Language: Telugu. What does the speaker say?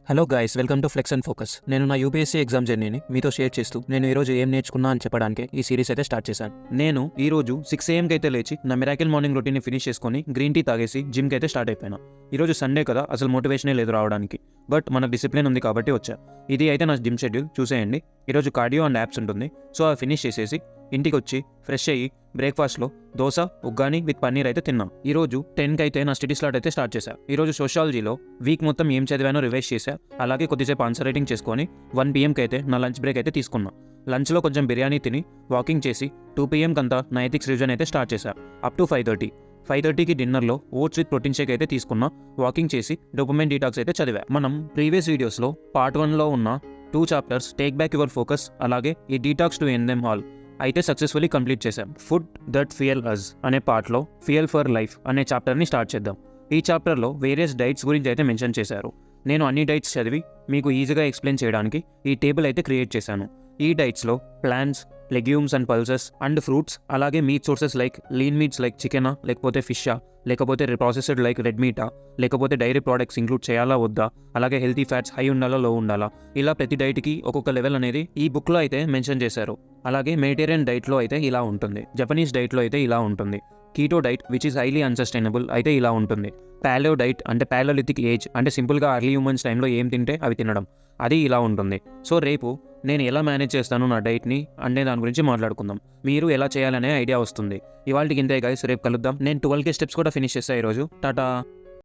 Hello guys, welcome to Flex and Focus. నేను నా యూపీఎస్సీ ఎగ్జామ్ జర్నీని మీతో షేర్ చేస్తూ నేను ఈరోజు ఏం నేర్చుకున్నా అని చెప్పడానికి ఈ సిరీస్ అయితే స్టార్ట్ చేశాను. నేను ఈ రోజు 6 AM అయితే లేచి నా మిరాకిల్ మార్నింగ్ రొటీన్ని ఫినిష్ చేసుకొని గ్రీన్ టీ తాగేసి జిమ్కి అయితే స్టార్ట్ అయిపోయాను. ఈరోజు సండే కదా, అసలు మోటివేషనే లేదు రావడానికి, బట్ మన డిసిప్లిన్ ఉంది కాబట్టి వచ్చా. ఇది అయితే నా జిమ్ షెడ్యూల్ చూసేయండి. ఈరోజు కార్డియో అండ్ యాప్స్ ఉంటుంది, సో అవి ఫినిష్ చేసేసి ఇంటికి వచ్చి ఫ్రెష్ అయ్యి బ్రేక్ఫాస్ట్లో దోశ ఉగ్గాని విత్ పన్నీర్ అయితే తిన్నాం. ఈరోజు 10కి అయితే నా స్టడీ స్లాట్ అయితే స్టార్ట్ చేశా. ఈరోజు సోషాలజీలో వీక్ మొత్తం ఏం చదివానో రివైజ్ చేశా. అలాగే కొద్దిసేపు ఆన్సర్ రైటింగ్ చేసుకొని 1 PMకి అయితే నా లంచ్ బ్రేక్ అయితే తీసుకున్నా. లంచ్లో కొంచెం బిర్యానీ తిని వాకింగ్ చేసి 2 PM కంతా నా ఎథిక్స్ రివిజన్ అయితే స్టార్ట్ చేశా. అప్ టు 5:30కి డిన్నర్లో ఓట్స్ విత్ ప్రోటీన్ షేక్ అయితే తీసుకున్నా. వాకింగ్ చేసి డోపమైన్ డీటాక్స్ అయితే చదివా. మనం ప్రీవియస్ వీడియోస్లో పార్ట్ 1లో ఉన్న 2 chapters take back your focus అలాగే ఈ detox to end them all అయితే సక్సెస్ఫుల్లీ కంప్లీట్ చేశాం. ఫుడ్ దట్ ఫియల్ అస్ అనే పార్ట్లో ఫియల్ ఫర్ లైఫ్ అనే చాప్టర్ని స్టార్ట్ చేద్దాం. ఈ చాప్టర్లో వేరియస్ డైట్స్ గురించి అయితే మెన్షన్ చేశారు. నేను అన్ని డైట్స్ చదివి మీకు ఈజీగా ఎక్స్ప్లెయిన్ చేయడానికి ఈ టేబుల్ అయితే క్రియేట్ చేశాను. ఈ డైట్స్లో plants, legumes and pulses and fruits, అలాగే meat sources like lean meats like చికెనా, లేకపోతే ఫిషా, లేకపోతే ప్రాసెస్డ్ లైక్ రెడ్ మీటా, లేకపోతే డైరీ ప్రోడక్ట్స్ ఇంక్లూడ్ చేయాలా వద్దా, అలాగే హెల్తీ ఫ్యాట్స్ హై ఉండాలా లో ఉండాలా, ఇలా ప్రతి డైట్కి ఒక్కొక్క లెవెల్ అనేది ఈ బుక్లో అయితే మెన్షన్ చేశారు. అలాగే మెడిటేరియన్ డైట్లో అయితే ఇలా ఉంటుంది, జపనీస్ డైట్లో అయితే ఇలా ఉంటుంది, keto diet which is highly unsustainable అయితే ఇలా ఉంటుంది, పాలియో డైట్ అంటే పాలియోలిథిక్ ఏజ్ అంటే సింపుల్గా అర్లీ హ్యూమన్స్ టైంలో ఏం తింటే అవి తినడం, అది ఇలా ఉంటుంది. సో రేపు నేను ఎలా మేనేజ్ చేస్తాను నా డైట్ని అంటే దాని గురించి మాట్లాడుకుందాం. మీరు ఎలా చేయాలనే ఐడియా వస్తుంది. ఇవాళకి ఇంతే గైస్, రేపు కలుద్దాం. నేను 12K స్టెప్స్ కూడా ఫినిష్ చేస్తాను ఈరోజు. టాటా.